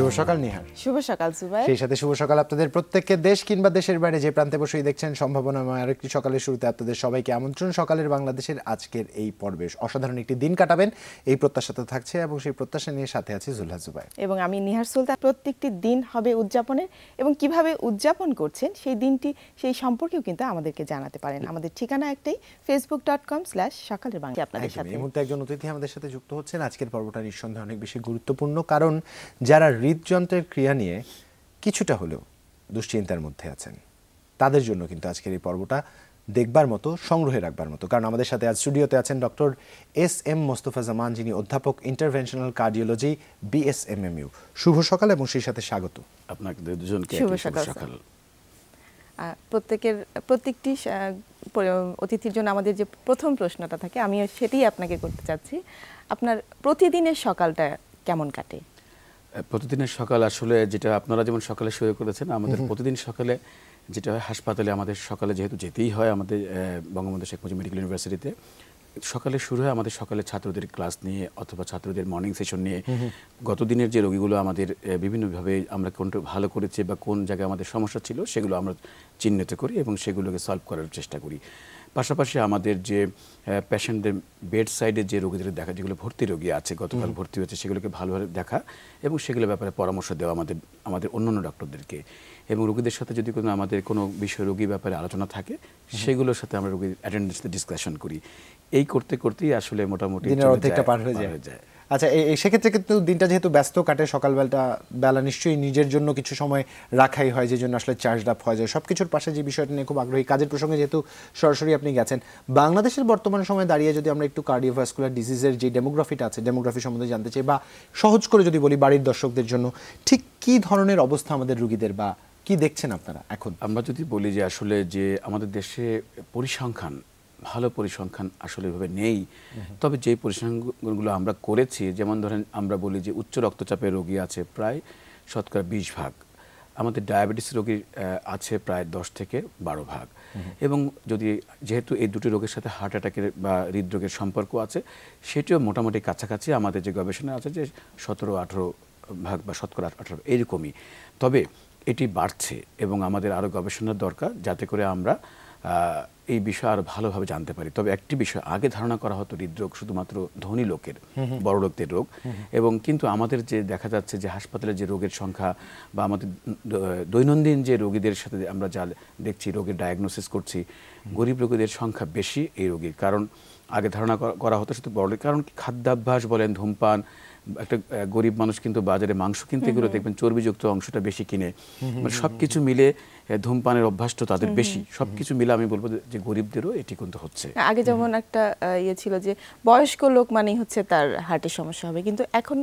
শুভ সকাল নিহার। শুভ সকাল জুবাইর। সেই সাথে শুভ সকাল আপনাদের প্রত্যেককে, দেশ কিংবা দেশের বাইরে যে প্রান্তে বসেই দেখছেন সম্ভাবনাময় আরেকটি সকালের শুরুতে আপনাদের সবাইকে আমন্ত্রণ। সকালের বাংলাদেশের আজকের এই পর্বে অসাধারণ একটি দিন কাটাবেন এই প্রত্যাশাতে থাকছে, এবং সেই প্রত্যাশা নিয়ে সাথে আছে জুলহা জুবাইর এবং আমি নিহার সুলতান। প্রত্যেকটি দিন হবে উদযাপনের, এবং কিভাবে উদযাপন করছেন সেই দিনটি সেই সম্পর্কেও কিন্তু আমাদেরকে জানাতে পারেন। আমাদের ঠিকানা একটাই, facebook.com/সকালের বাংলা। আপনাদের সাথে এই মুহূর্তে একজন অতিথি আমাদের সাথে যুক্ত হচ্ছেন। আজকের পর্বটা নিঃসন্দেহে অনেক বেশি গুরুত্বপূর্ণ, কারণ যারা হৃদযন্ত্রের ক্রিয়া নিয়ে কিছুটা হলেও দুশ্চিন্তার মধ্যে আছেন তাদের জন্য কিন্তু আজকের এই পর্বটা দেখবার মতো, সংগ্রহে রাখবার মতো। কারণ আমাদের সাথে আজ স্টুডিওতে আছেন ডক্টর এস.এম. মোস্তফা জামান, যিনি অধ্যাপক ইন্টারভেনশনাল কার্ডিওলজি, BSMMU। শুভ সকাল এবং সেই সাথে স্বাগত আপনাকে দুজনকে। শুভ সকাল। প্রত্যেকটি অতিথির জন্য আমাদের যে প্রথম প্রশ্নটা থাকে, আমি সেটাই আপনাকে করতে চাচ্ছি। আপনার প্রতিদিনের সকালটা কেমন কাটে? প্রতিদিনের সকাল আসলে যেটা আপনারা যেমন সকালে শুরু করেছেন, আমাদের প্রতিদিন সকালে যেটা হয়, হাসপাতালে আমাদের সকালে যেহেতু যেতেই হয়, আমাদের বঙ্গবন্ধু শেখ মুজিব মেডিকেল ইউনিভার্সিটিতে সকালে শুরু হয় আমাদের সকালে ছাত্রদের ক্লাস নিয়ে অথবা ছাত্রদের মর্নিং সেশন নিয়ে। গত দিনের যে রোগীগুলো আমাদের বিভিন্নভাবে আমরা কোনটা ভালো করেছি বা কোন জায়গায় আমাদের সমস্যা ছিল সেগুলো আমরা চিহ্নিত করি এবং সেগুলোকে সলভ করার চেষ্টা করি। পাশাপাশি আমাদের যে পেশেন্টদের বেড সাইডে যে রোগীদের দেখা, যেগুলো ভর্তি রোগী আছে, গতকাল ভর্তি হয়েছে, সেগুলোকে ভালোভাবে দেখা এবং সেগুলোর ব্যাপারে পরামর্শ দেওয়া আমাদের অন্যান্য ডক্টরদেরকে। এবং রোগীদের সাথে যদি আমাদের কোনো বিষয় রোগীর ব্যাপারে আলোচনা থাকে, সেগুলোর সাথে আমরা রোগীর অ্যাটেন্ডেন্সে ডিসকাশন করি। এই করতে করতেই আসলে মোটামুটি দিনের অর্ধেকটা পার হয়ে যায়। আচ্ছা, সেক্ষেত্রে কিন্তু দিনটা যেহেতু ব্যস্ত কাটে, সকালবেলা নিশ্চয়ই নিজের জন্য কিছু সময় রাখাই হয়, যে জন্য আসলে চার্জড আপ হয়ে যায়। সব কিছুর পাশে যে বিষয়টা নিয়ে খুব আগ্রহী, কাজের প্রসঙ্গে যেহেতু সরাসরি আপনি গেছেন, বাংলাদেশের বর্তমান সময়ে দাঁড়িয়ে যদি আমরা একটু কার্ডিওভাস্কুলার ডিজিজের যে ডেমোগ্রাফিটা আছে, ডেমোগ্রাফি সম্বন্ধে জানতে চাই, বা সহজ করে যদি বলি বাড়ির দর্শকদের জন্য, ঠিক কী ধরনের অবস্থা আমাদের রোগীদের, বা কি দেখছেন আপনারা এখন? আমরা যদি বলি যে আসলে যে আমাদের দেশে পরিসংখ্যান, ভালো পরিসংখ্যান আসলে এভাবে নেই, তবে যে পরিসংখ্যানগুলো আমরা করেছি, যেমন ধরেন আমরা বলি যে উচ্চ রক্তচাপের রোগী আছে প্রায় 20% আমাদের ডায়াবেটিস রোগী আছে প্রায় 10 থেকে 12%। এবং যদি যেহেতু এই দুটি রোগের সাথে হার্ট অ্যাটাকের বা হৃদরোগের সম্পর্ক আছে, সেটিও মোটামুটি কাছাকাছি আমাদের যে গবেষণা আছে যে 17-18% বা 18% এইরকমই। তবে এটি বাড়ছে এবং আমাদের আরও গবেষণার দরকার, যাতে করে আমরা এই বিষয়ে আরো ভালোভাবে জানতে পারি। তবে একটি বিষয় আগে ধারণা করা হতো হৃদরোগ শুধুমাত্র ধনী লোকের, বড় লোকদের রোগ, এবং কিন্তু আমাদের যে দেখা যাচ্ছে যে হাসপাতালে যে রোগের সংখ্যা বা আমাদের দৈনন্দিন যে রোগীদের সাথে আমরা যা দেখছি, রোগের ডায়াগনোসিস করছি, গরিব রোগীদের সংখ্যা বেশি এই রোগীর। কারণ আগে ধারণা করা হতো শুধু বড়, কারণ খাদ্যাভ্যাস বলেন, ধূমপান, একটা গরিব মানুষ কিন্তু বাজারে মাংস কিনতে গেলে দেখবেন চর্বিযুক্ত অংশটা বেশি কিনে, মানে সবকিছু মিলে ধূমপানের অভ্যাসটা তাদের বেশি, সবকিছু মিলে আমি বলবো যে গরিবদেরও এটি কিন্তু হচ্ছে। আগে যেমন একটা ইয়ে ছিল যে বয়স্ক লোক মানেই হচ্ছে তার হার্টের সমস্যা হবে, কিন্তু এখন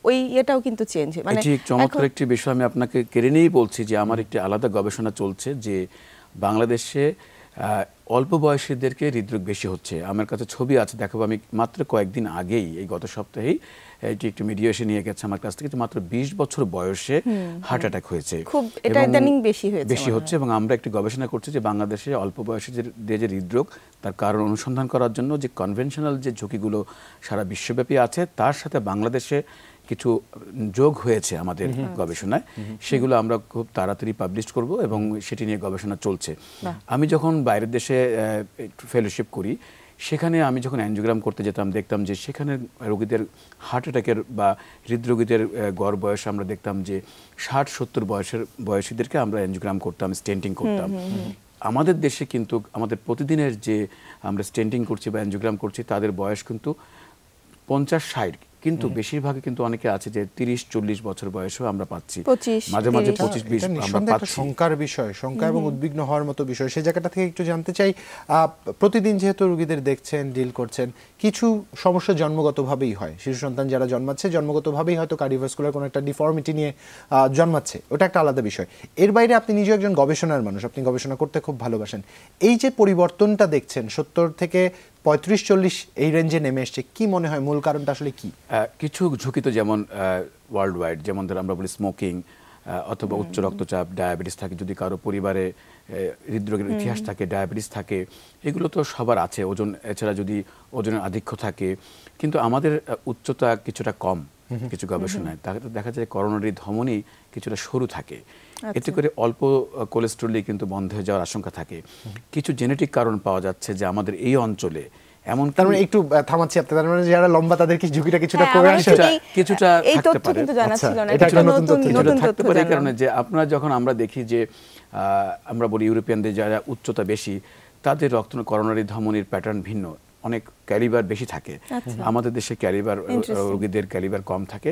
ওই এটাও কিন্তু চেঞ্জ। মানে ঠিক চমৎকার একটি বিষয় আমি আপনাকে কেড়ে নিয়েই বলছি যে আমার একটি আলাদা গবেষণা চলছে যে বাংলাদেশে অল্প বয়সীদেরকে হৃদরোগ বেশি হচ্ছে। আমার কাছে ছবি আছে, দেখাবো। আমি মাত্র কয়েকদিন আগেই, এই গত সপ্তাহেই এটি একটু মিডিয়া এসে নিয়ে গেছে আমার কাছ থেকে, মাত্র 20 বছর বয়সে হার্ট অ্যাটাক হয়েছে, বেশি হচ্ছে। এবং আমরা একটি গবেষণা করছি যে বাংলাদেশে অল্প বয়সে যে হৃদরোগ, তার কারণ অনুসন্ধান করার জন্য যে কনভেনশনাল যে ঝুঁকিগুলো সারা বিশ্বব্যাপী আছে, তার সাথে বাংলাদেশে কিছু যোগ হয়েছে আমাদের গবেষণায়, সেগুলো আমরা খুব তাড়াতাড়ি পাবলিশ করব এবং সেটি নিয়ে গবেষণা চলছে। আমি যখন বাইরের দেশে ফেলোশিপ করি, সেখানে আমি যখন অ্যানজিওগ্রাম করতে যেতাম, দেখতাম যে সেখানে রোগীদের হার্ট অ্যাটাকের বা হৃদরোগীদের গড় বয়স আমরা দেখতাম যে 60-70 বয়সীদেরকে আমরা অ্যানজিওগ্রাম করতাম, স্টেন্টিং করতাম। আমাদের দেশে কিন্তু আমাদের প্রতিদিনের যে আমরা স্টেন্টিং করছি বা অ্যানজিওগ্রাম করছি, তাদের বয়স কিন্তু 50-60, কিন্তু বেশিরভাগই কিন্তু অনেকে আছে যে 30-40 বছর বয়সেও আমরা পাচ্ছি, মাঝে মাঝে 25-20 আমরা পাচ্ছি। শঙ্কার বিষয়, শঙ্কা এবং উদ্বিগ্ন হওয়ার মতো বিষয়। সেই জায়গাটা থেকে একটু জানতে চাই, প্রতিদিন যেহেতু রোগীদের দেখছেন, ডিল করছেন, কিছু সমস্যা জন্মগতভাবেই হয়। শিশু সন্তান যারা জন্মাচ্ছে, জন্মগতভাবেই হয়তো কার্ডিওভাস্কুলার কোনো একটা ডিফর্মিটি নিয়ে জন্মাচ্ছে, ওটা একটা আলাদা বিষয়। এর বাইরে আপনি নিজেও একজন গবেষণার মানুষ, আপনি গবেষণা করতে খুব ভালোবাসেন। এই যে পরিবর্তনটা দেখছেন 70 থেকে 35-40 এই রেঞ্জে নেমে এসছে, কি মনে হয় মূল কারণটা আসলে কি? কিছু ঝুঁকি তো যেমন ওয়ার্ল্ড ওয়াইড, যেমন ধর আমরা বলি স্মোকিং অথবা উচ্চ রক্তচাপ, ডায়াবেটিস থাকে, যদি কারো পরিবারে হৃদরোগের ইতিহাস থাকে, ডায়াবেটিস থাকে, এগুলো তো সবার আছে। ওজন, এছাড়া যদি ওজনের আধিক্য থাকে, কিন্তু আমাদের উচ্চতা কিছুটা কম, কিছু গবেষণায়, তাতে দেখা যায় করোনারি ধমনী কিছুটা সরু থাকে। এতে করে অল্প কোলেস্টেরলই কিন্তু বন্ধ হয়ে যাওয়ার আশঙ্কা থাকে। কিছু জেনেটিক কারণ পাওয়া যাচ্ছে যে আমাদের এই অঞ্চলে এমন তার মানে একটু থামাচ্ছি আপনাদের, তার মানে যারা লম্বা তাদের কি ঝুঁকিটা কিছুটা কমে আসে? কিছুটা এই থাকতে তথ্য পারে। কিন্তু জানা ছিল না, এটা এটা নতুন নতুন থাকতে তথ্য পারে এই জানলাম। কারণে যে আপনারা যখন আমরা দেখি যে আমরা বলি ইউরোপিয়ানদের যারা উচ্চতা বেশি তাদের রক্ত করোনারি ধমনির প্যাটার্ন ভিন্ন, অনেক ক্যালিবার বেশি থাকে। আমাদের দেশে ক্যালিবার রোগীদের ক্যালিবার কম থাকে।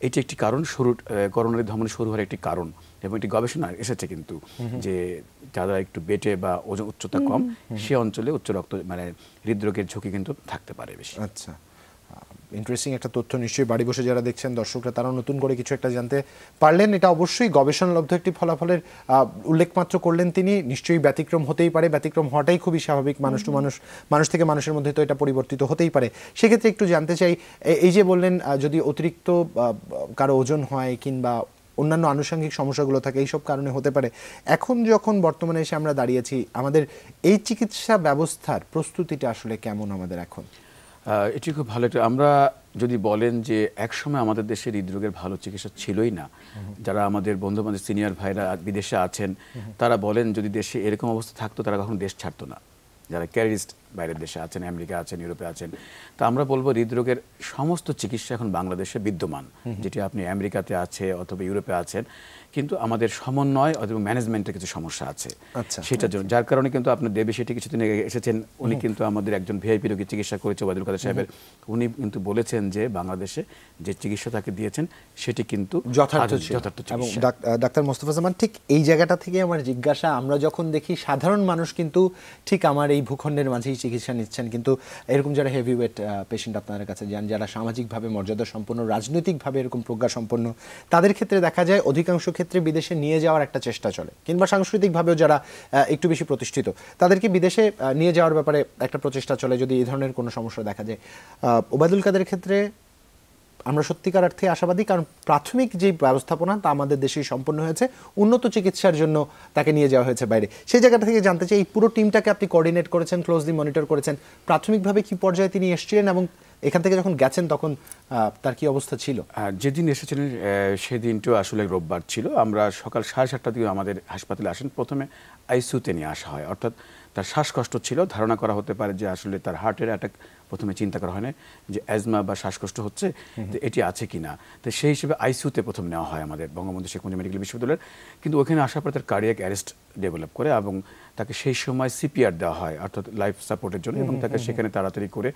এটি একটি কারণ, সরু করোনারি ধমনী সরু হওয়ার একটি কারণ, এবং একটি গবেষণা এসেছে কিন্তু যে যারা একটু বেটে বা ওজন উচ্চতা কম সে অঞ্চলে উচ্চ রক্ত মানে হৃদরোগের ঝুঁকি কিন্তু থাকতে পারে বেশি। আচ্ছা, ইন্টারেস্টিং একটা তথ্য। নিশ্চয়ই বাড়ি বসে যারা দেখছেন দর্শকরা তারাও নতুন করে কিছু একটা জানতে পারলেন। এটা অবশ্যই গবেষণালব্ধ একটি ফলাফলের উল্লেখ মাত্র করলেন তিনি। নিশ্চয়ই ব্যতিক্রম হতেই পারে, ব্যতিক্রম হওয়াটাই খুবই স্বাভাবিক। মানুষ টু মানুষ, মানুষ থেকে মানুষের মধ্যে তো এটা পরিবর্তিত হতেই পারে। সেক্ষেত্রে একটু জানতে চাই, এই যে বললেন যদি অতিরিক্ত কারো ওজন হয় কিংবা অন্যান্য আনুষঙ্গিক সমস্যাগুলো থাকে, এইসব কারণে হতে পারে। এখন যখন বর্তমানে এসে আমরা দাঁড়িয়েছি, আমাদের এই চিকিৎসা ব্যবস্থার প্রস্তুতিটা আসলে কেমন আমাদের এখন? এটি খুব ভালো একটা, আমরা যদি বলেন যে একসময় আমাদের দেশে হৃদরোগের ভালো চিকিৎসা ছিলই না, যারা আমাদের বন্ধু বান্ধব সিনিয়র ভাইরা বিদেশে আছেন তারা বলেন যদি দেশে এরকম অবস্থা থাকতো তারা কখনো দেশ ছাড়তো না। যারা ক্যারিস্ট বাইরের দেশে আছেন, আমেরিকা আছেন, ইউরোপে আছেন, তা আমরা বলবো হৃদরোগের সমস্ত চিকিৎসা এখন বাংলাদেশে বিদ্যমান, যেটি আপনি আমেরিকাতে আছে অথবা ইউরোপে আছেন, কিন্তু আমাদের সমন্বয় অথবা ম্যানেজমেন্টের কিছু সমস্যা আছে সেটার জন্য, যার কারণে কিন্তু আপনার দেবে সেটি কিছুদিন আগে এসেছেন, উনি কিন্তু আমাদের একজন ভিআইপি রোগী চিকিৎসা করেছে ওবায়দুল কাদের সাহেবের, উনি কিন্তু বলেছেন যে বাংলাদেশে যে চিকিৎসা তাকে দিয়েছেন সেটি কিন্তু যথার্থ চিকিৎসা। এবং ডাক্তার মোস্তফা জামান, ঠিক এই জায়গাটা থেকে আমার জিজ্ঞাসা, আমরা যখন দেখি সাধারণ মানুষ কিন্তু ঠিক আমার এই ভূখণ্ডের মাঝেই চিকিৎসা নিচ্ছেন, কিন্তু এরকম যারা হেভিওয়েট পেশেন্ট আপনাদের কাছে যান, যারা সামাজিকভাবে মর্যাদা সম্পন্ন, রাজনৈতিকভাবে এরকম প্রজ্ঞা সম্পন্ন, তাদের ক্ষেত্রে দেখা যায় অধিকাংশ ক্ষেত্রে বিদেশে নিয়ে যাওয়ার একটা চেষ্টা চলে, কিংবা সাংস্কৃতিকভাবেও যারা একটু বেশি প্রতিষ্ঠিত তাদেরকে বিদেশে নিয়ে যাওয়ার ব্যাপারে একটা প্রচেষ্টা চলে যদি এই ধরনের কোনো সমস্যা দেখা যায়। ওবায়দুল কাদের ক্ষেত্রে আমরা সত্যিকার অর্থে আশাবাদী, কারণ প্রাথমিক যে ব্যবস্থাপনা তা আমাদের দেশেই সম্পন্ন হয়েছে, উন্নত চিকিৎসার জন্য তাকে নিয়ে যাওয়া হয়েছে বাইরে। সেই জায়গাটা থেকে জানতে চাই, এই পুরো টিমটাকে আপনি কোঅর্ডিনেট করেছেন, ক্লোজলি মনিটর করেছেন, প্রাথমিকভাবে কি পর্যায়ে তিনি এসেছিলেন এবং এখান থেকে যখন গেছেন তখন তার কি অবস্থা ছিল? যেদিন এসেছিলেন সেদিনটাও আসলে রোববার ছিল। আমরা সকাল 7:30 দিকে আমাদের হাসপাতালে আসেন, প্রথমে আইসিইউতে নিয়ে আসা হয়, অর্থাৎ তার শ্বাসকষ্ট ছিল, ধারণা করা হতে পারে যে আসলে তার হার্টের অ্যাটাক, প্রথমে চিন্তা করা হয় না যে অ্যাজমা বা শ্বাসকষ্ট হচ্ছে, তো এটি আছে কিনা, তো সেই হিসেবে আইসিইউতে প্রথম নেওয়া হয় আমাদের বঙ্গবন্ধু শেখ মুজিব মেডিকেল বিশ্ববিদ্যালয়ের। কিন্তু ওখানে আসার পর তার কার্ডিয়াক অ্যারেস্ট ডেভেলপ করে এবং তাকে সেই সময় সিপিআর দেওয়া হয়, অর্থাৎ লাইফ সাপোর্টের জন্য, এবং তাকে সেখানে তাড়াতাড়ি করে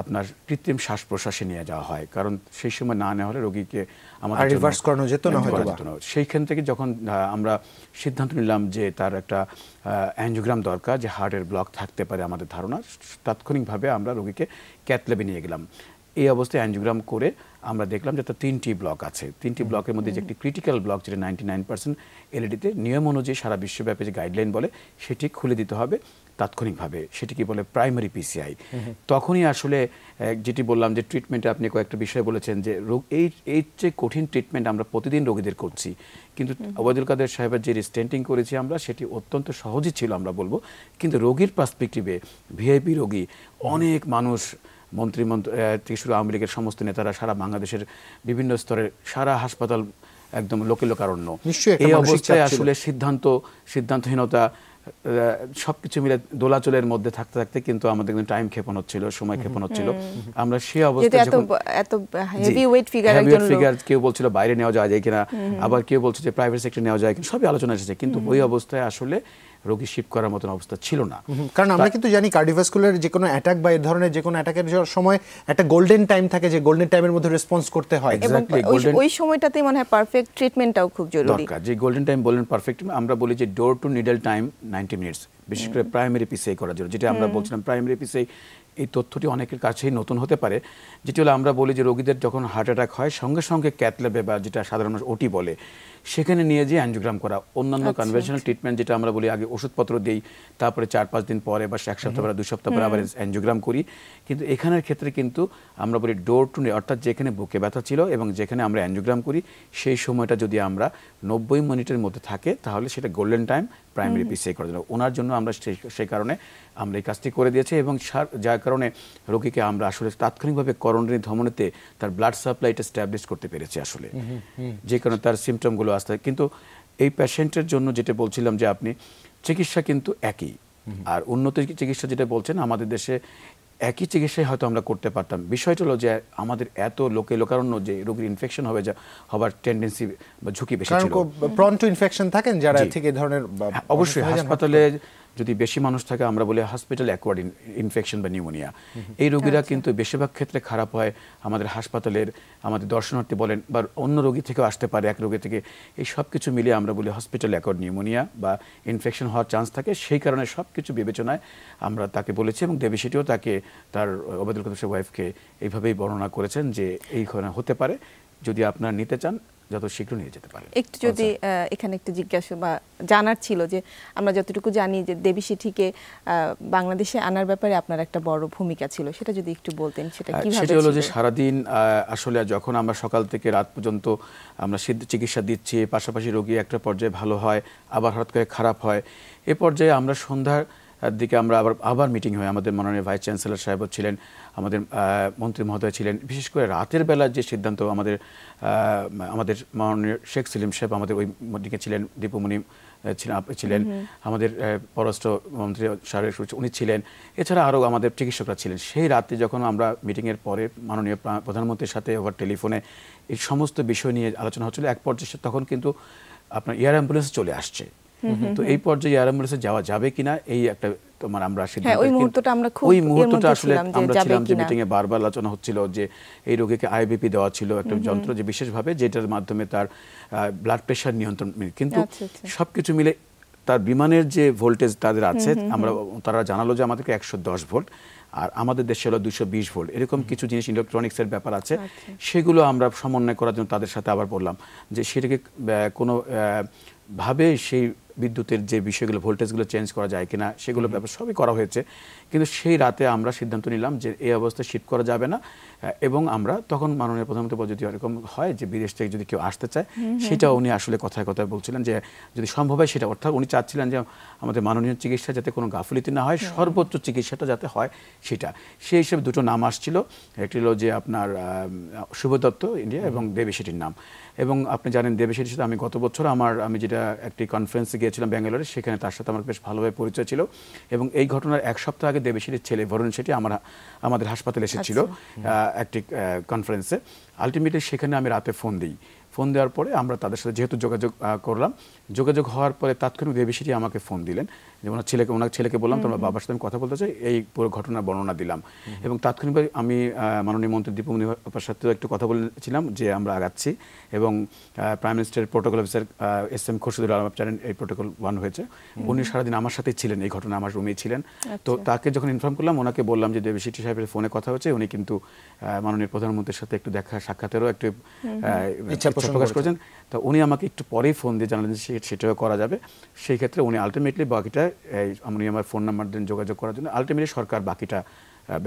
আপনার কৃত্রিম শ্বাস প্রশ্বাসে নিয়ে যাওয়া হয়, কারণ সেই সময় না নেওয়া হলে রোগীকে আমাদের রিভার্স করানো যেত না হয়তো। সেইখান থেকে যখন আমরা সিদ্ধান্ত নিলাম যে তার একটা অ্যাঞ্জিওগ্রাম দরকার, যে হার্টের ব্লক থাকতে পারে আমাদের ধারণা, তাৎক্ষণিকভাবে আমরা রোগীকে ক্যাথ ল্যাবে নিয়ে গেলাম। এই অবস্থায় অ্যাঞ্জিওগ্রাম করে আমরা দেখলাম যে তার 3টি ব্লক আছে। 3টি ব্লকের মধ্যে যে একটি ক্রিটিক্যাল ব্লক, যেটা 99% এলইডিতে নিয়ম অনুযায়ী সারা বিশ্বব্যাপী যে গাইডলাইন বলে সেটি খুলে দিতে হবে তাৎক্ষণিকভাবে, সেটি কি বলে প্রাইমারি পিসিআই। তখনই আসলে যেটি বললাম যে ট্রিটমেন্টে আপনি কয়েকটা বিষয় বলেছেন যে এই যে কঠিন ট্রিটমেন্ট আমরা প্রতিদিন রোগীদের করছি, কিন্তু ওবায়দুল কাদের সাহেবের যে স্টেন্টিং করেছি আমরা সেটি অত্যন্ত সহজই ছিল আমরা বলবো, কিন্তু রোগীর পার্সপেক্টিভে ভিআইপি রোগী অনেক মানুষ, মন্ত্রী থেকে শুরু আওয়ামী লীগের সমস্ত নেতারা, সারা বাংলাদেশের বিভিন্ন স্তরের সারা হাসপাতাল একদম লোকারণ্য। এই অবস্থায় আসলে সিদ্ধান্তহীনতা সবকিছু মিলে দোলাচলের মধ্যে থাকতে থাকতে কিন্তু আমাদের টাইম ক্ষেপণ হচ্ছিল, সময় ক্ষেপণ হচ্ছিল। আমরা সেই অবস্থায় ফিগার কেউ বলছিল বাইরে নেওয়া যায় কিনা, আবার কেউ বলছে যে প্রাইভেট সেক্টরে নেওয়া যায় কিনা, সবই আলোচনা এসেছে, কিন্তু ওই অবস্থায় আসলে রোগী শিফট করার মতন অবস্থা ছিল না। কারণ আমরা কিন্তু জানি কার্ডিওভাস্কুলার যে কোনো অ্যাটাক বা এই ধরনের যে কোনো অ্যাটাকের সময় একটা গোল্ডেন টাইম থাকে, যে গোল্ডেন টাইমের মধ্যে রেসপন্স করতে হয়, ওই সময়টাতেই মনে হয় পারফেক্ট ট্রিটমেন্টটাও খুব জরুরি। যে গোল্ডেন টাইম বলেন পারফেক্ট, আমরা বলি যে door to needle time 90 minutes, বিশেষ করে প্রাইমারি পিসিআই করার জন্য, যেটা আমরা বলছিলাম প্রাইমারি পিসিআই। এই তথ্যটি অনেকের কাছেই নতুন হতে পারে, যেটি হলো আমরা বলি যে রোগীদের যখন হার্ট অ্যাটাক হয় সঙ্গে সঙ্গে ক্যাথ ল্যাবে বা যেটা সাধারণ ওটি বলে সেখানে নিয়ে যেয়ে অ্যাঞ্জিওগ্রাম করা। অন্যান্য কনভেনশনাল ট্রিটমেন্ট যেটা আমরা বলি আগে ওষুধপত্র দিই, তারপরে 4-5 দিন পরে বা 1 সপ্তাহ পরে 2 সপ্তাহ পরে আবার অ্যাঞ্জিওগ্রাম করি, কিন্তু এখানের ক্ষেত্রে কিন্তু আমরা বলি ডোর টু, অর্থাৎ যেখানে বুকে ব্যথা ছিল এবং যেখানে আমরা অ্যাঞ্জিওগ্রাম করি সেই সময়টা যদি আমরা 90 মিনিটের মধ্যে থাকে তাহলে সেটা গোল্ডেন টাইম, প্রাইমারি পিসিআই করার জন্য। ওনার জন্য আমরা সেই কারণে আমরা এই কাজটি করে দিয়েছি এবং যার কারণে রোগীকে আমরা আসলে তাৎক্ষণিকভাবে করোনারি ধমনীতে তার ব্লাড সাপ্লাইটা স্ট্যাবলিশ করতে পেরেছি আসলে, যে কারণে তার সিমটমগুলো আসতে। কিন্তু এই পেশেন্টের জন্য যেটা বলছিলাম যে আপনি চিকিৎসা কিন্তু একই, আর উন্নত চিকিৎসা যেটা বলছেন আমাদের দেশে একই চিকিৎসাই হয়তো আমরা করতে পারতাম। বিষয়টা হলো যে আমাদের এত লোকারণ্য যে রোগীর ইনফেকশন হবার টেন্ডেন্সি বা ঝুঁকি বেশি ছিল। প্রন টু ইনফেকশন থাকেন যারা ঠিক এই ধরনের, অবশ্যই হাসপাতালে যদি বেশি মানুষ থাকে আমরা বলি হসপিটাল অ্যাকোয়ার্ড ইনফেকশন বা নিউমোনিয়া, এই রোগীরা কিন্তু বেশিরভাগ ক্ষেত্রে খারাপ হয় আমাদের হাসপাতালের, আমাদের দর্শনার্থী বলেন বা অন্য রোগী থেকেও আসতে পারে, এক রোগী থেকে। এই সব কিছু মিলিয়ে আমরা বলি হসপিটাল অ্যাকোয়ার্ড নিউমোনিয়া বা ইনফেকশন হওয়ার চান্স থাকে। সেই কারণে সব কিছু বিবেচনায় আমরা তাকে বলেছি এবং দেবী সেটিও তাকে তার ওবায়দুল কাদের ওয়াইফকে এইভাবেই বর্ণনা করেছেন যে এই হতে পারে, যদি আপনারা নিতে চান যত শীঘ্র নিয়ে যেতে পারে। একটু যদি এখানে একটু জিজ্ঞাসা বা জানার ছিল যে আমরা যতটুকু জানি যে দেবী সেটিকে বাংলাদেশে আনার ব্যাপারে আপনার একটা বড় ভূমিকা ছিল, সেটা যদি একটু বলতেন সেটা কিভাবে? সেটা হলো যে সারাদিন আসলে যখন আমরা সকাল থেকে রাত পর্যন্ত আমরা চিকিৎসা দিচ্ছি, পাশাপাশি রোগী একটা পর্যায়ে ভালো হয় আবার হঠাৎ করে খারাপ হয়, এ পর্যায়ে আমরা সন্ধ্যার দিকে আমরা আবার মিটিং হয়। আমাদের মাননীয় ভাইস চ্যান্সেলর সাহেব ছিলেন, আমাদের মন্ত্রী মহোদয় ছিলেন। বিশেষ করে রাতের বেলা যে সিদ্ধান্ত আমাদের মাননীয় শেখ সেলিম সাহেব আমাদের ওই মিটিংয়ে ছিলেন, দীপুমণি ছিলেন, আমাদের পররাষ্ট্রমন্ত্রী সাহেব উনি ছিলেন, এছাড়া আরও আমাদের চিকিৎসকরা ছিলেন। সেই রাতে যখন আমরা মিটিংয়ের পরে মাননীয় প্রধানমন্ত্রীর সাথে ওভার টেলিফোনে এই সমস্ত বিষয় নিয়ে আলোচনা হচ্ছিল, এক পর্যায়ে তখন কিন্তু আপনার এয়ার অ্যাম্বুলেন্স চলে আসছে। তো এই পর্যায়ে এয়ার অ্যাম্বুলেন্সে যাওয়া যাবে কিনা এই একটা তোমার আমরা ওই মুহূর্তটা আসলে আমরা ছিলাম যে মিটিং এ বারবার আলোচনা হচ্ছিল যে এই রোগীকে আইবিপি দেওয়া ছিল একটা যন্ত্র, যে বিশেষভাবে যেটার মাধ্যমে তার ব্লাড প্রেশার নিয়ন্ত্রণ, কিন্তু সবকিছু মিলে তার বিমানের যে ভোল্টেজ তাদের আছে, তারা জানালো যে আমাদেরকে 110 ভোল্ট, আর আমাদের দেশে হলো 220 ভোল্ট, এরকম কিছু জিনিস ইলেকট্রনিক্সের ব্যাপার আছে। সেগুলো আমরা সমন্বয় করার জন্য তাদের সাথে আবার বললাম যে সেটাকে কোনো ভাবে সেই বিদ্যুতের যে বিষয়গুলো ভোল্টেজগুলো চেঞ্জ করা যায় কিনা, সেগুলো ব্যাপার সবই করা হয়েছে। কিন্তু সেই রাতে আমরা সিদ্ধান্ত নিলাম যে এই অবস্থায় শিফট করা যাবে না, এবং আমরা তখন মাননীয় প্রধানমন্ত্রী যদি এরকম হয় যে বিদেশ থেকে যদি কেউ আসতে চায়, সেটা উনি আসলে কথায় কথায় বলছিলেন যে যদি সম্ভব হয় সেটা, অর্থাৎ উনি চাচ্ছিলেন যে আমাদের মাননীয় চিকিৎসা যাতে কোনো গাফিলতি না হয়, সর্বোচ্চ চিকিৎসাটা যাতে হয় সেটা। সেই হিসেবে দুটো নাম আসছিল, একটি হলো যে আপনার শুভ দত্ত ইন্ডিয়া এবং দেবী সেটির নাম। এবং আপনি জানেন দেবী সেটির সাথে আমি গত বছর আমি যেটা একটি কনফারেন্সে গিয়েছিলাম ব্যাঙ্গালোরে, সেখানে তার সাথে আমার বেশ ভালোভাবে পরিচয় ছিল। এবং এই ঘটনার এক সপ্তাহ আগে দেবী সেটির ছেলে বরুণ সেটি আমাদের হাসপাতালে এসেছিল একটি কনফারেন্সে। আলটিমেটলি সেখানে আমি রাতে ফোন দেওয়ার পরে আমরা তাদের সাথে যেহেতু যোগাযোগ হওয়ার পরে তাৎক্ষণিক দেবী সেটি আমাকে ফোন দিলেন যে ওনার ছেলেকে বললাম তোমার বাবার সাথে আমি কথা বলতে চাই, এই পুরো ঘটনার বর্ণনা দিলাম। এবং তাৎক্ষণিকভাবে আমি মাননীয় মন্ত্রী দীপুমণি আপার সাথেও একটু কথা বলেছিলাম যে আমরা আগাচ্ছি, এবং প্রাইম মিনিস্টারের protocol officer SM Khorshedul Alam জানেন এই প্রোটোকল 1 হয়েছে, উনি সারাদিন আমার সাথেই ছিলেন, এই ঘটনা আমার রুমেই ছিলেন। তো তাকে যখন ইনফর্ম করলাম, ওনাকে বললাম যে দেবী সেটি সাহেবের ফোনে কথা হচ্ছে, উনি কিন্তু মাননীয় প্রধানমন্ত্রীর সাথে একটু সাক্ষাতেরও একটু ইচ্ছা প্রকাশ করেছেন। তো উনি আমাকে একটু পরেই ফোন দিয়ে জানালেন যে সেটাও করা যাবে। সেই ক্ষেত্রে উনি আলটিমেটলি বাকিটা উনি আমার ফোন নাম্বার দেন যোগাযোগ করার জন্য, আলটিমেটলি সরকার বাকিটা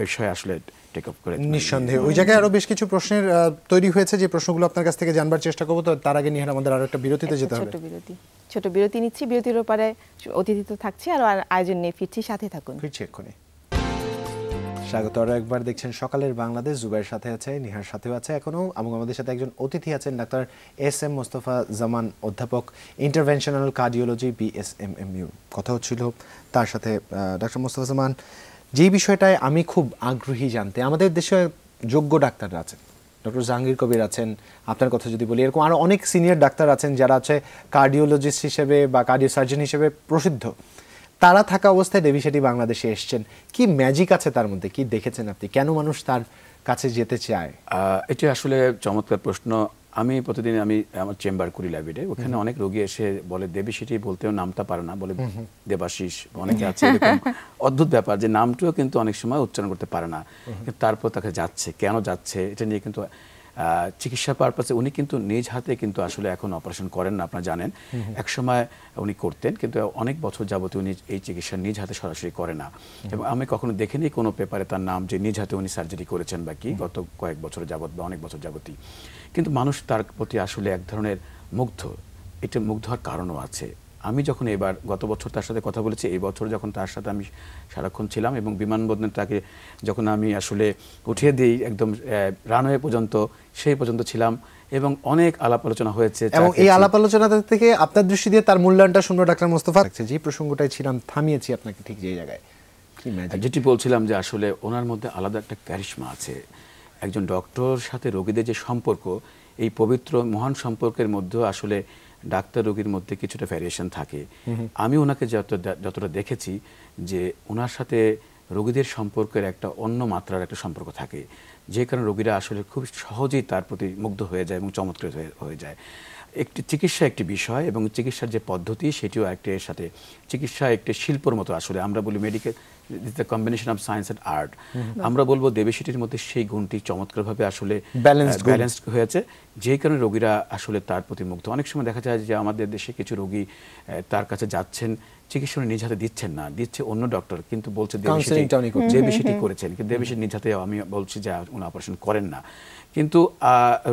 বিষয় আসলে টেক আপ করে। নিঃসন্দেহে ওই জায়গায় আরো বেশ কিছু প্রশ্নের তৈরি হয়েছে, যে প্রশ্নগুলো আপনার কাছ থেকে জানবার চেষ্টা করবো। তো তার আগে নিয়ে আমাদের আরো একটা বিরতিতে যেতে হবে। ছোট বিরতি নিচ্ছি, বিরতির পরে অতিথি তো থাকছে, আর আয়োজন নিয়ে ফিরছি, সাথে থাকুন। ফিরছি এক্ষুনি। স্বাগত আরো একবার, দেখছেন সকালের বাংলাদেশ। জুবাইর সাথে আছে, নিহার সাথেও আছে এখনো, এবং আমাদের সাথে একজন অতিথি আছেন ডাক্তার SM মোস্তফা জামান, অধ্যাপক ইন্টারভেনশনাল কার্ডিওলজি BSMMU। কথা হচ্ছিল তার সাথে। ডাক্তার মোস্তফা জামান, যেই বিষয়টায় আমি খুব আগ্রহী জানতে, আমাদের দেশে যোগ্য ডাক্তাররা আছেন, ডক্টর জাহাঙ্গীর কবির আছেন, আপনার কথা যদি বলি, এরকম আরও অনেক সিনিয়র ডাক্তার আছেন যারা আছে কার্ডিওলজিস্ট হিসেবে বা কার্ডিও সার্জন হিসেবে প্রসিদ্ধ। তারা থাকা অবস্থায় দেবী সেটি বাংলাদেশে এসছেন, কি ম্যাজিক আছে তার মধ্যে, কি দেখেছেন আপনি, কেন মানুষ তার কাছে যেতে চায়? এটি আসলে চমৎকার প্রশ্ন। আমি প্রতিদিন আমার চেম্বার করি ল্যাবিডে, ওখানে অনেক রোগী এসে বলে দেবী সেটি বলতেও নামটা পারে না, বলে দেবাশিস, অনেকে আছে এরকম অদ্ভুত ব্যাপার যে নামটিও কিন্তু অনেক সময় উচ্চারণ করতে পারে না, তারপর তাকে যাচ্ছে, কেন যাচ্ছে এটা নিয়ে কিন্তু চিকিৎসা পারপাসে উনি কিন্তু নিজ হাতে কিন্তু আসলে এখন অপারেশন করেন না, আপনারা জানেন। এক সময় উনি করতেন, কিন্তু অনেক বছর যাবত উনি এই চিকিৎসা নিজ হাতে সরাসরি করে না, এবং আমি কখনো দেখিনি কোনো পেপারে তার নাম যে নিজ হাতে উনি সার্জারি করেছেন বা কি, গত কয়েক বছর যাবত বা অনেক বছর যাবতই। কিন্তু মানুষ তার প্রতি আসলে এক ধরনের মুগ্ধ। এটা মুগ্ধ হওয়ার কারণও আছে। আমি যখন এবার গত বছর তার সাথে কথা বলেছি, এই বছর যখন তার সাথে আমি সারাক্ষণ ছিলাম এবং বিমানবন্দরে তাকে যখন আমি আসলে উঠিয়ে দিই একদম রানওয়ে পর্যন্ত, সেই পর্যন্ত ছিলাম এবং অনেক আলাপ আলোচনা হয়েছে। এবং এই আলাপ আলোচনা থেকে আপনার দৃষ্টি দিয়ে তার মূল্যায়নটা শুনবো ডাক্তার মোস্তফা। যে প্রসঙ্গটাই ছিলাম থামিয়েছি আপনাকে ঠিক যে জায়গায়, যেটি বলছিলাম যে আসলে ওনার মধ্যে আলাদা একটা ক্যারিশমা আছে। একজন ডক্টর সাথে রোগীদের যে সম্পর্ক, এই পবিত্র মহান সম্পর্কের মধ্যেও আসলে ডাক্তার রোগীর মধ্যে কিছুটা ভ্যারিয়েশন থাকে। আমি ওনাকে যতটা দেখেছি যে ওনার সাথে রোগীদের সম্পর্কের একটা অন্য মাত্রার একটা সম্পর্ক থাকে, যে কারণে রোগীরা আসলে খুব সহজেই তার প্রতি মুগ্ধ হয়ে যায় এবং চমৎকার হয়ে যায়। একটি চিকিৎসা একটি বিষয় এবং চিকিৎসার যে পদ্ধতি সেটিও একটি এর সাথে চিকিৎসা একটি শিল্পর মতো। আসলে আমরা বলি medical the combination of science and art. আমরা বলবো দেবীশিটির মধ্যে সেই গুণটি চমৎকারভাবে আসলে ব্যালেন্সড হয়েছে, যেই কারণে রোগীরা আসলে তার প্রতি মুগ্ধ। অনেক সময় দেখা যায় যে আমাদের দেশে কিছু রোগী তার কাছে যাচ্ছেন, চিকিৎসা নিজ হাতে দিচ্ছেন না, দিচ্ছে অন্য ডক্টর, কিন্তু বলছে দেবীশিটি করেছেন, কিন্তু দেবীশিটি নিজ হাতে, আমি বলছি যে উনি অপারেশন করেন না, কিন্তু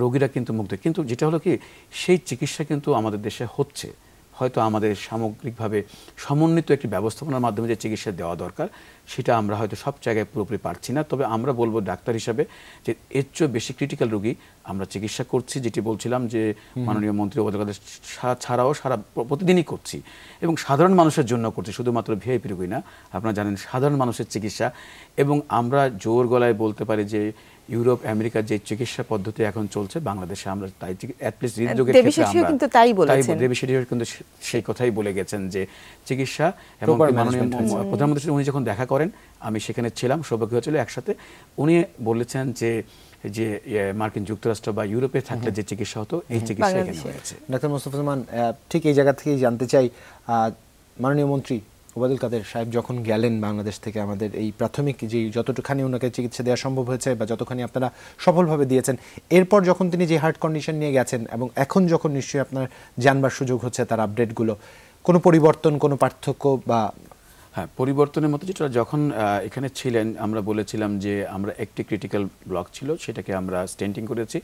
রোগীরা কিন্তু মুগ্ধ। কিন্তু যেটা হলো কি, সেই চিকিৎসা কিন্তু আমাদের দেশে হচ্ছে, হয়তো আমাদের সামগ্রিকভাবে সমন্বিত একটি ব্যবস্থাপনার মাধ্যমে যে চিকিৎসা দেওয়া দরকার সেটা আমরা হয়তো সব জায়গায় পুরোপুরি পারছি না। তবে আমরা বলবো ডাক্তার হিসাবে যে এর চেয়ে বেশি ক্রিটিক্যাল রোগী আমরা চিকিৎসা করছি, যেটি বলছিলাম যে মাননীয় মন্ত্রী উপদেষ্টা ছাড়াও সারা প্রতিদিনই করছি এবং সাধারণ মানুষের জন্য করছি, শুধুমাত্র ভিআইপি রোগী না। আপনারা জানেন সাধারণ মানুষের চিকিৎসা। এবং আমরা জোর গলায় বলতে পারি যে ইউরোপ আমেরিকার যে চিকিৎসা পদ্ধতি এখন চলছে, বাংলাদেশে আমরা তাই অ্যাটলিস্ট হৃদরোগের ক্ষেত্রে আমরা দেবীশিটিও কিন্তু সেই কথাই বলে গেছেন যে চিকিৎসা। এবং মাননীয় প্রধানমন্ত্রী উনি যখন দেখা করেন, আমি সেখানে ছিলাম, সৌভাগ্য হয়েছিল একসাথে, উনি বলেছেন যে মার্কিন যুক্তরাষ্ট্র বা ইউরোপে থাকলে যে চিকিৎসা হতো এই চিকিৎসা এখানে হয়েছে। ডাক্তার মোস্তফা জামান, ঠিক এই জায়গা থেকেই জানতে চাই, মাননীয় মন্ত্রী ওবায়দুল কাদের সাহেব যখন গেলেন বাংলাদেশ থেকে, আমাদের এই প্রাথমিক যে যতটুখানি ওনাকে চিকিৎসা দেওয়া সম্ভব হয়েছে বা যতখানি আপনারা সফলভাবে দিয়েছেন, এরপর যখন তিনি যে হার্ট কন্ডিশন নিয়ে গেছেন এবং এখন যখন নিশ্চয়ই আপনার জানবার সুযোগ হচ্ছে তার আপডেটগুলো, কোনো পরিবর্তন, কোনো পার্থক্য বা? হ্যাঁ, পরিবর্তনের মতো যেটা যখন এখানে ছিলেন আমরা বলেছিলাম যে আমরা একটি ক্রিটিক্যাল ব্লক ছিল, সেটাকে আমরা স্টেন্টিং করেছি।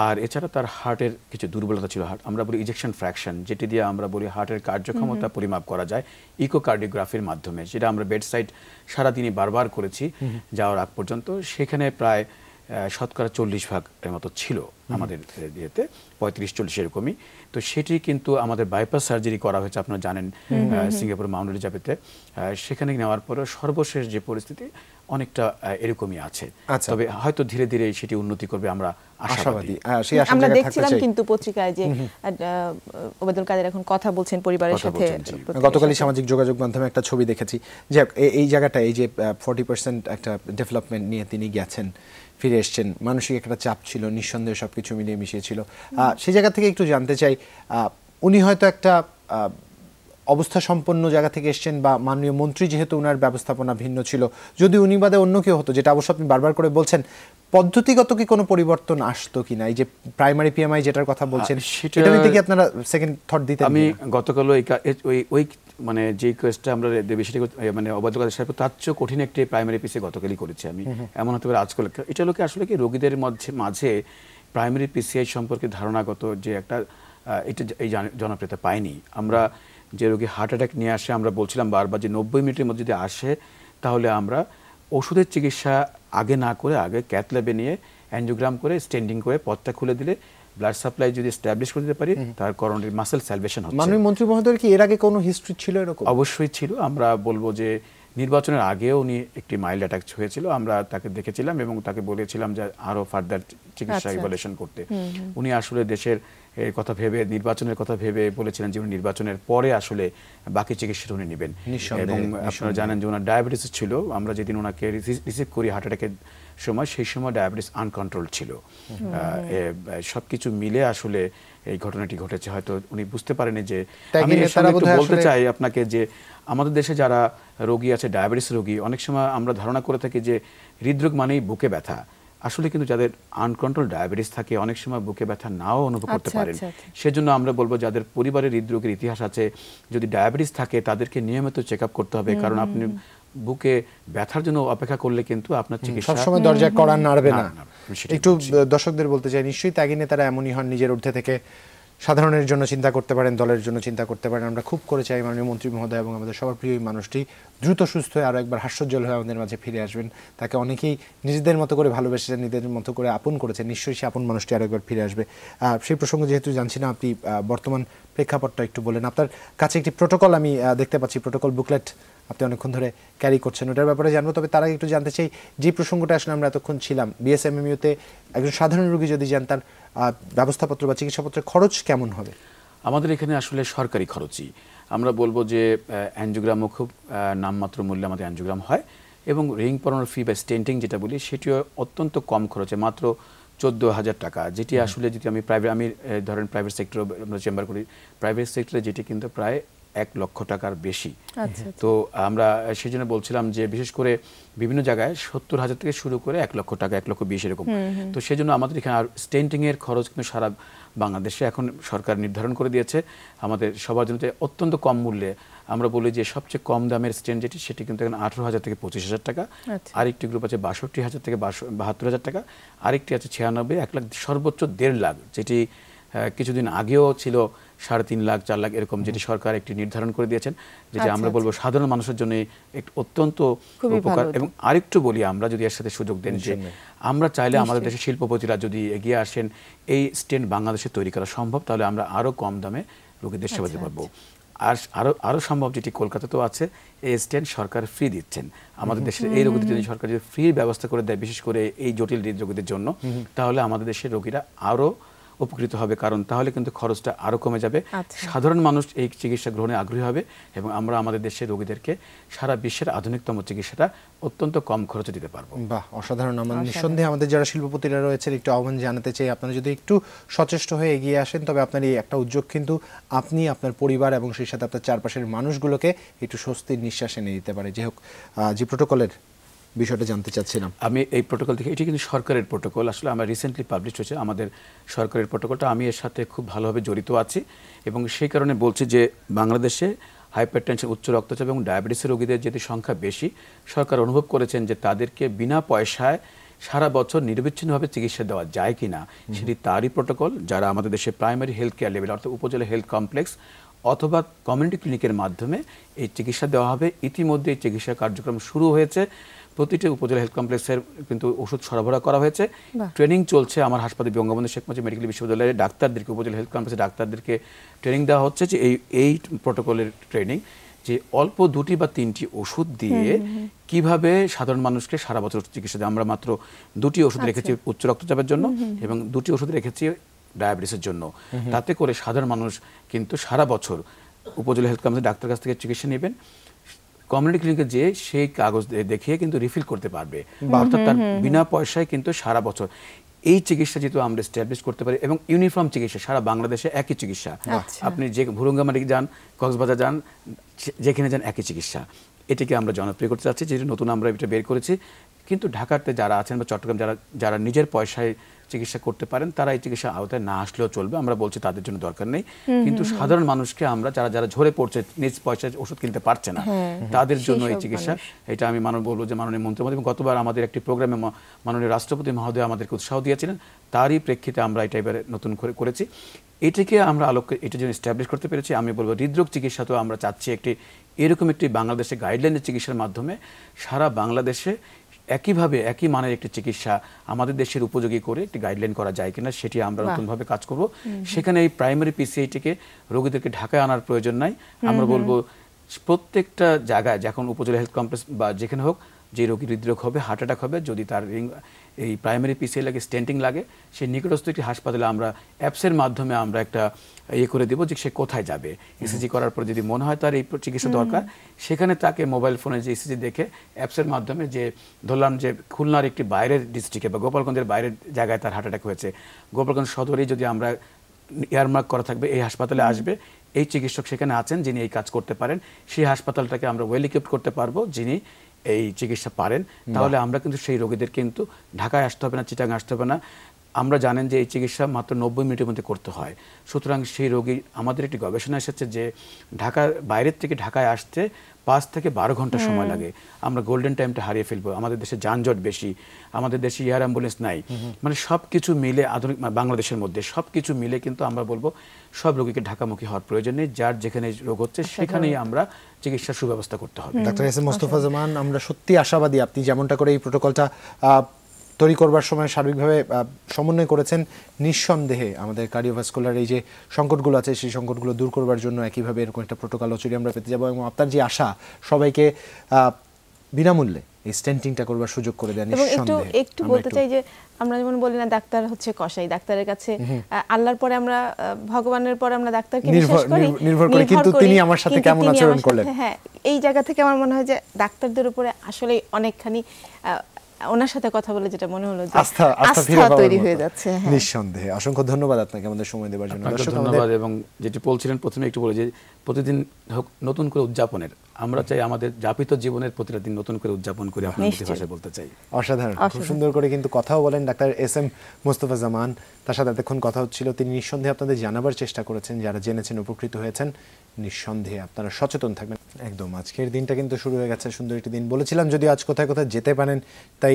আর এছাড়া তার হার্টের কিছু দুর্বলতা ছিল, আমরা বলি ইজেকশন ফ্র্যাকশন, যেটি দিয়ে আমরা বলি হার্টের কার্যক্ষমতা পরিমাপ করা যায় ইকোকার্ডিওগ্রাফির মাধ্যমে, যেটা আমরা বেডসাইড সারাদিনই বারবার করেছি যাওয়ার আগ পর্যন্ত। সেখানে প্রায় শতকরা 40% মতো ছিল আমাদের ইয়েতে, 35-40 এরকমই। তো সেটি কিন্তু আমাদের বাইপাস সার্জারি করা হয়েছে, আপনারা জানেন, সিঙ্গাপুর মাউন্ট এলিজাবেথে। সেখানে নেওয়ার পরে সর্বশেষ যে পরিস্থিতি অনেকটা এরকমই আছে, তবে হয়তো ধীরে ধীরে সেটি উন্নতি করবে, আমরা আশাবাদী। আমরা দেখছিলাম কিন্তু পত্রিকায় যে ওবায়দুল কাদের এখন কথা বলছেন পরিবারের সাথে। গতকালই সামাজিক যোগাযোগ মাধ্যমে একটা ছবি দেখেছি যে এই জায়গাটা, এই যে 40% একটা ডেভেলপমেন্ট নিয়ে তিনি গেছেন, ফিরে এসছেন, মানসিক একটা চাপ ছিল, নিঃসন্দেহে সবকিছু মিলিয়ে মিশিয়ে ছিল। সেই জায়গা থেকে একটু জানতে চাই, উনি হয়তো একটা অবস্থা সম্পন্ন জায়গা থেকে এসছেন, বা মাননীয় মন্ত্রী যেহেতু ওনার ব্যবস্থাপনা ভিন্ন ছিল, যদি উনি বাদে অন্য কেউ হতো, যেটা অবশ্য আপনি বারবার করে বলছেন, পদ্ধতিগত কি কোনো পরিবর্তন আসতো কিনা? এই যে প্রাইমারি পিএমআই যেটার কথা বলছেন, সেটা নিতে কি আপনারা সেকেন্ড থট দিতেন? আমি গতকাল ওই মানে যে কেসটা আমরা দেবীশিটি মানে ওবায়দুল কাদের সাহেব, তার চেয়ে কঠিন একটি প্রাইমারি পিসি গতকালই করেছি আমি। এমন হতে পারে আজকাল এটা লোকে আসলে কি রোগীদের মাঝে প্রাইমারি পিসিআই সম্পর্কে ধারণাগত যে একটা এটা এই জনপ্রিয়তা পায়নি। আমরা যে রোগী হার্ট অ্যাটাক নিয়ে আসে, আমরা বলছিলাম বারবার যে 90 মিনিটের মধ্যে যদি আসে তাহলে আমরা ওষুধের চিকিৎসা আগে না করে আগে ক্যাথ ল্যাবে নিয়ে অ্যানজিওগ্রাম করে স্টেন্ডিং করে পথটা খুলে দিলে ব্লাড সাপ্লাই যদি এস্টাবলিশ করে দিতে পারি, তার করোনারি মাসেল সালভেশন হচ্ছে। মাননীয় মন্ত্রী মহোদয়ের কি এর আগে কোনো হিস্ট্রি ছিল এরকম? অবশ্যই ছিল। আমরা বলবো যে নির্বাচনের আগেও উনি একটি মাইল্ড অ্যাটাক হয়েছিল, আমরা তাকে দেখেছিলাম এবং তাকে বলেছিলাম যে আরো ফার্দার চিকিৎসা ইভালুয়েশন করতে। উনি আসলে দেশের কথা ভেবে, নির্বাচনের কথা ভেবে বলেছিলেন যে উনি নির্বাচনের পরে আসলে বাকি চিকিৎসাটা উনি নেবেন। এবং আপনারা জানেন যে ওনার ডায়াবেটিস ছিল, আমরা যেদিন ওনাকে রিসিভ করি হার্ট অ্যাটাকের সময়, সেই সময় ডায়াবেটিস আনকন্ট্রোল ছিল। সবকিছু মিলে আসলে এই ঘটনাটি ঘটেছে। হয়তো উনি বুঝতে পারেনি যে, আমি বলতে চাই আপনাকে যে আমাদের দেশে যারা রোগী আছে, ডায়াবেটিস রোগী, অনেক সময় আমরা ধারণা করে থাকি যে হৃদরোগ মানেই বুকে ব্যথা। আসলে কিন্তু যাদের আনকন্ট্রোল ডায়াবেটিস থাকে অনেক সময় বুকে ব্যথা নাও অনুভব করতে পারেন। সেজন্য আমরা বলবো যাদের পরিবারের হৃদরোগের ইতিহাস আছে, যদি ডায়াবেটিস থাকে তাদেরকে নিয়মিত চেক আপ করতে হবে, কারণ আপনি বুকে ব্যথার জন্য অপেক্ষা করলে কিন্তু আপনার চিকিৎসা সবসময় দরজা করা নাড়বে না। একটু দর্শকদের বলতে চাই, নিশ্চয়ই ত্যাগী নেতারা এমনই হন, নিজের ঊর্ধ্বে থেকে সাধারণের জন্য চিন্তা করতে পারেন, দলের জন্য চিন্তা করতে পারেন। আমরা খুব করে চাই মাননীয় মন্ত্রী মহোদয় এবং আমাদের সবার প্রিয় এই মানুষটি দ্রুত সুস্থ হয়ে আরও একবার হাস্যোজ্জ্বল হয়ে আমাদের মাঝে ফিরে আসবেন। তাকে অনেকেই নিজেদের মতো করে ভালোবেসেছেন, নিজেদের মতো করে আপন করেছেন, নিশ্চয়ই সে আপন মানুষটি আরও একবার ফিরে আসবে। সেই প্রসঙ্গে যেহেতু জানছি না, আপনি বর্তমান প্রেক্ষাপটটা একটু বলেন। আপনার কাছে একটি প্রোটোকল আমি দেখতে পাচ্ছি, প্রোটোকল বুকলেট আপনি অনেকক্ষণ ধরে ক্যারি করছেন, ওটার ব্যাপারে জানবো। তবে তার আগে একটু জানতে চাই, যে প্রসঙ্গটা আসলে আমরা এতক্ষণ ছিলাম, বিএসএমএমইউতে একজন সাধারণ রোগী যদি যান, তার ব্যবস্থাপত্র বা চিকিৎসাপত্রের খরচ কেমন হবে? আমাদের এখানে আসলে সরকারি খরচই আমরা বলবো যে অ্যানজিওগ্রামও খুব নামমাত্র মূল্যে আমাদের অ্যানজিওগ্রাম হয়, এবং রিং পরানোর ফি বা স্টেন্টিং যেটা বলি সেটিও অত্যন্ত কম খরচে, মাত্র 14,000 টাকা, যেটি আসলে যদি আমি ধরেন প্রাইভেট সেক্টর আমরা চেম্বার করি, প্রাইভেট সেক্টরে যেটি কিন্তু প্রায় 1 লক্ষ টাকার বেশি। তো আমরা সেই জন্য বলছিলাম যে বিশেষ করে বিভিন্ন জায়গায় 70,000 থেকে শুরু করে 1 লক্ষ টাকা, 1,20,000 এরকম। তো সেই জন্য আমাদের এখানে আর স্টেন্টিং এর খরচ কিন্তু সারা বাংলাদেশে এখন সরকার নির্ধারণ করে দিয়েছে আমাদের সবার জন্য অত্যন্ত কম মূল্যে। আমরা বলি যে সবচেয়ে কম দামের স্টেন্ট যেটি, সেটি কিন্তু এখন 18,000 থেকে 25,000 টাকা। আরেকটি গ্রুপ আছে 62,000 থেকে 72,000 টাকা, আরেকটি আছে 96, 1 লাখ, সর্বোচ্চ 1.5 লাখ, যেটি কিছুদিন আগেও ছিল 3.5 লাখ, 4 লাখ এরকম, যেটি সরকার একটি নির্ধারণ করে দিয়েছেন, যেটা আমরা বলবো সাধারণ মানুষের জন্য একটি অত্যন্ত উপকার। এবং আরেকটু বলি, আমরা যদি এর সাথে সুযোগ দেন যে আমরা চাইলে আমাদের দেশের শিল্পপতিরা যদি এগিয়ে আসেন, এই স্টেন্ট বাংলাদেশে তৈরি করা সম্ভব, তাহলে আমরা আরো কম দামে রোগীদের সেবা দিতে পারবো। আর আরো সম্ভব যেটি কলকাতাতেও আছে, এই স্টেন্ট সরকার ফ্রি দিচ্ছেন আমাদের দেশের এই রোগীদের। যদি সরকার যদি ফ্রি ব্যবস্থা করে দেয়, বিশেষ করে এই জটিল হৃদরোগীদের জন্য, তাহলে আমাদের দেশের রোগীরা আরো উপকৃত হবে, কারণ তাহলে কিন্তু খরচটা আরো কমে যাবে, সাধারণ মানুষ এই চিকিৎসা গ্রহণে আগ্রহী হবে, এবং আমরা আমাদের দেশের রোগীদেরকে সারা বিশ্বের আধুনিকতম চিকিৎসাটা অত্যন্ত কম খরচে দিতে পারবো। বাহ, অসাধারণ। আমরা নিঃসন্দেহে আমাদের যারা শিল্পপতিরা রয়েছেন একটু আহ্বান জানাতে চাই, আপনারা যদি একটু সচেষ্ট হয়ে এগিয়ে আসেন, তবে আপনার এই একটা উদ্যোগ কিন্তু আপনি, আপনার পরিবার এবং সেই সাথে আপনার চারপাশের মানুষগুলোকে একটু স্বস্তির নিঃশ্বাস এনে দিতে পারে। যাই হোক, যে প্রোটোকলের বিষয়টা জানতে চাচ্ছিলাম আমি, এই প্রোটোকল থেকে, এটি কিন্তু সরকারের প্রোটোকল, আসলে আমরা রিসেন্টলি পাবলিশ হয়েছে আমাদের সরকারের প্রোটোকলটা, আমি এর সাথে খুব ভালোভাবে জড়িত আছি, এবং সেই কারণে বলছি যে বাংলাদেশে হাইপারটেনশন, উচ্চ রক্তচাপ এবং ডায়াবেটিসের রোগীদের যেটি সংখ্যা বেশি, সরকার অনুভব করেছেন যে তাদেরকে বিনা পয়সায় সারা বছর নিরবিচ্ছিন্নভাবে চিকিৎসা দেওয়া যায় কিনা, সেটি তারই প্রোটোকল। যারা আমাদের দেশে প্রাইমারি হেলথ কেয়ার লেভেল, অর্থাৎ উপজেলা হেলথ কমপ্লেক্স অথবা কমিউনিটি ক্লিনিকের মাধ্যমে এই চিকিৎসা দেওয়া হবে। ইতিমধ্যে এই চিকিৎসা কার্যক্রম শুরু হয়েছে, প্রতিটি উপজেলা হেলথ কমপ্লেক্সের কিন্তু ওষুধ সরবরাহ করা হয়েছে, ট্রেনিং চলছে। আমার হাসপাতাল বঙ্গবন্ধু শেখ মুজিব মেডিকেল বিশ্ববিদ্যালয়ের ডাক্তারদেরকে, উপজেলা হেলথ কমপ্লেক্সের ডাক্তারদেরকে ট্রেনিং দেওয়া হচ্ছে যে এই প্রোটোকলের ট্রেনিং, যে অল্প 2টি বা 3টি ওষুধ দিয়ে কিভাবে সাধারণ মানুষকে সারা বছর চিকিৎসা দেয়। আমরা মাত্র 2টি ওষুধ রেখেছি উচ্চ রক্তচাপের জন্য, এবং 2টি ওষুধ রেখেছি ডায়াবেটিসের জন্য। তাতে করে সাধারণ মানুষ কিন্তু সারা বছর উপজেলা হেলথ কমপ্লেক্সের ডাক্তার কাছ থেকে চিকিৎসা নেবেন, কমিউনিটি ক্লিনিকে যে সেই কাগজ দেখিয়ে কিন্তু রিফিল করতে পারবে, অর্থাৎ তার বিনা পয়সায় কিন্তু সারা বছর এই চিকিৎসা যেহেতু আমরা এস্টাবলিশ করতে পারি, এবং ইউনিফর্ম চিকিৎসা সারা বাংলাদেশে একই চিকিৎসা। আপনি যে ভুরুঙ্গামারি যান, কক্সবাজার যান, যেখানে যান একই চিকিৎসা। এটিকে আমরা জনপ্রিয় করতে চাচ্ছি, যেটি নতুন আমরা এটা বের করেছি। কিন্তু ঢাকাতে যারা আছেন বা চট্টগ্রাম যারা নিজের পয়সায় চিকিৎসা করতে পারেন, তারা এই চিকিৎসা আওতায় না আসলেও চলবে, আমরা বলছি তাদের জন্য দরকার নেই। কিন্তু সাধারণ মানুষকে আমরা, যারা ঝরে পড়ছে, নিজ পয়সায় ওষুধ কিনতে পারছে না, তাদের জন্য এই চিকিৎসা, এটা আমি বলবো যে মাননীয় মন্ত্রী মহোদয়, গতবার আমাদের একটি প্রোগ্রামে মাননীয় রাষ্ট্রপতি মহোদয় আমাদেরকে উৎসাহ দিয়েছিলেন, তারই প্রেক্ষিতে আমরা এটা এবারে নতুন করে করেছি। এটাকে আমরা এটা যেন এস্টাবলিশ করতে পেরেছি। আমি বলবো হৃদরোগ চিকিৎসা তো আমরা চাচ্ছি এরকম একটি বাংলাদেশে গাইডলাইনের চিকিৎসার মাধ্যমে সারা বাংলাদেশে একইভাবে একই মানের একটি চিকিৎসা আমাদের দেশের উপযোগী করে একটি গাইডলাইন করা যায় কিনা, সেটি আমরা নতুনভাবে কাজ করব। সেখানে এই প্রাইমারি পিসিআইটিকে রোগীদেরকে ঢাকায় আনার প্রয়োজন নাই। আমরা বলবো প্রত্যেকটা জায়গায়, যখন উপজেলা হেলথ কমপ্লেক্স বা যেখানে হোক, যে রোগী হৃদরোগ হবে, হার্ট অ্যাটাক হবে, যদি তার এই প্রাইমারি পিসিআই লাগে, স্টেন্টিং লাগে, সেই নিকটস্থ একটি হাসপাতালে আমরা অ্যাপসের মাধ্যমে আমরা একটা করে দেবো যে সে কোথায় যাবে। ইসিজি করার পর যদি মনে হয় তার এই চিকিৎসা দরকার, সেখানে তাকে মোবাইল ফোনে যে ইসিজি দেখে অ্যাপসের মাধ্যমে, যে ধরলাম যে খুলনার একটি বাইরের ডিস্ট্রিক্টে বা গোপালগঞ্জের বাইরের জায়গায় তার হার্ট অ্যাটাক হয়েছে, গোপালগঞ্জ সদরেই যদি আমরা এয়ারমার্ক করা থাকবে, এই হাসপাতালে আসবে, এই চিকিৎসক সেখানে আছেন যিনি এই কাজ করতে পারেন, সেই হাসপাতালটাকে আমরা ওয়েল ইকুইপড করতে পারবো যিনি এই চিকিৎসা পারেন। তাহলে আমরা কিন্তু সেই রোগীদের কিন্তু ঢাকায় আসতে হবে না, চিটাগাং আসতে হবে না। আমরা জানেন যে এই চিকিৎসা মাত্র 90 মিনিটের মধ্যে করতে হয়। সুতরাং সেই রোগী, আমাদের একটি গবেষণা এসেছে যে ঢাকার বাইরের থেকে ঢাকায় আসতে 5 থেকে 12 ঘন্টা সময় লাগে। আমরা গোল্ডেন টাইমটা হারিয়ে ফেলবো। আমাদের দেশে যানজট বেশি, আমাদের দেশে এয়ার অ্যাম্বুলেন্স নাই, মানে সব কিছু মিলে আধুনিক বাংলাদেশের মধ্যে সব কিছু মিলে কিন্তু আমরা বলবো সব রোগীকে ঢাকামুখী হওয়ার প্রয়োজন নেই। যার যেখানে রোগ হচ্ছে সেখানেই আমরা চিকিৎসার সুব্যবস্থা করতে হবে। ডাক্তার এস এম মোস্তফা জামান, আমরা সত্যি আশাবাদী আপনি যেমনটা করে এই প্রোটোকলটা তৈরি করবার সময় সার্বিকভাবে সমন্বয় করেছেন। নিঃসন্দেহে আমাদের কার্ডিওভাস্কুলার এই যে সংকটগুলো আছে সেই সংকটগুলো দূর করবার জন্য একইভাবে এরকম একটা প্রোটোকল অচিরে আমরা পেতে যাবো, এবং আপনার যে আশা সবাইকে বিনামূল্যে এই স্টেন্টিংটা করবার সুযোগ করে দেন। এবং একটু বলতে চাই যে আমরা যেমন বলি না ডাক্তার হচ্ছে কসাই, ডাক্তারের কাছে আল্লাহর পরে আমরা ভগবানের পরে আমরা ডাক্তারকে বিশ্বাস করি, নির্ভর করি, কিন্তু তিনি আমার সাথে কেমন আচরণ করলেন। হ্যাঁ, এই জায়গা থেকে আমার মনে হয় যে ডাক্তারদের উপরে আসলে অনেকখানি ওনার সাথে কথা বলে যেটা মনে হলো যে আস্থা তৈরি হয়ে যাচ্ছে। নিঃসন্দেহে অসংখ্য ধন্যবাদ আপনাকে আমাদের সময় দেওয়ার জন্য। ধন্যবাদ। এবং যেটি বলছিলেন প্রথমে একটু বলে যে প্রতিদিন নতুন করে উদযাপনের, আমরা চাই আমাদের যাপিত জীবনের প্রতিটা দিন নতুন করে উদযাপন করে আপনাদের ভাষায় বলতে চাই। অসাধারণ, খুব সুন্দর করে কিন্তু কথাও বলেন ডাক্তার এস এম মোস্তফা জামান। তার সাথে এতক্ষণ কথা হচ্ছিল, তিনি নিঃসন্দেহে আপনাদের জানাবার চেষ্টা করেছেন, যারা জেনেছেন উপকৃত হয়েছেন। নিঃসন্দেহে আপনারা সচেতন থাকবেন। একদম আজকের দিনটা কিন্তু শুরু হয়ে গেছে, সুন্দর একটি দিন। বলেছিলাম যদি আজ কোথায় কোথায় যেতে পারেন তাই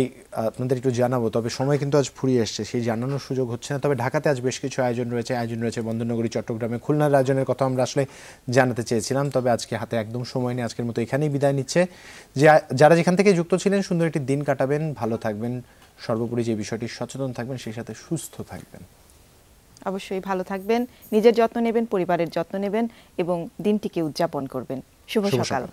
আপনাদের একটু জানাবো, তবে সময় কিন্তু আজ ফুরিয়ে এসছে, সেই জানানোর সুযোগ হচ্ছে না। তবে ঢাকাতে আজ বেশ কিছু আয়োজন রয়েছে বন্দরনগরী, চট্টগ্রামে, খুলনার আয়োজনের কথা আমরা আসলে জানাতে চেয়েছিলাম, তবে আজকে হাতে একদম সময় নেই। আজকের মতো এখানেই বিদায় নিচ্ছে। যারা যেখান থেকে যুক্ত ছিলেন সুন্দর একটি দিন কাটাবেন, ভালো থাকবেন, সর্বোপরি যে বিষয়টি সচেতন থাকবেন, সেই সাথে সুস্থ থাকবেন। অবশ্যই ভালো থাকবেন, নিজের যত্ন নেবেন, পরিবারের যত্ন নেবেন এবং দিনটিকে উদযাপন করবেন। শুভ সকাল।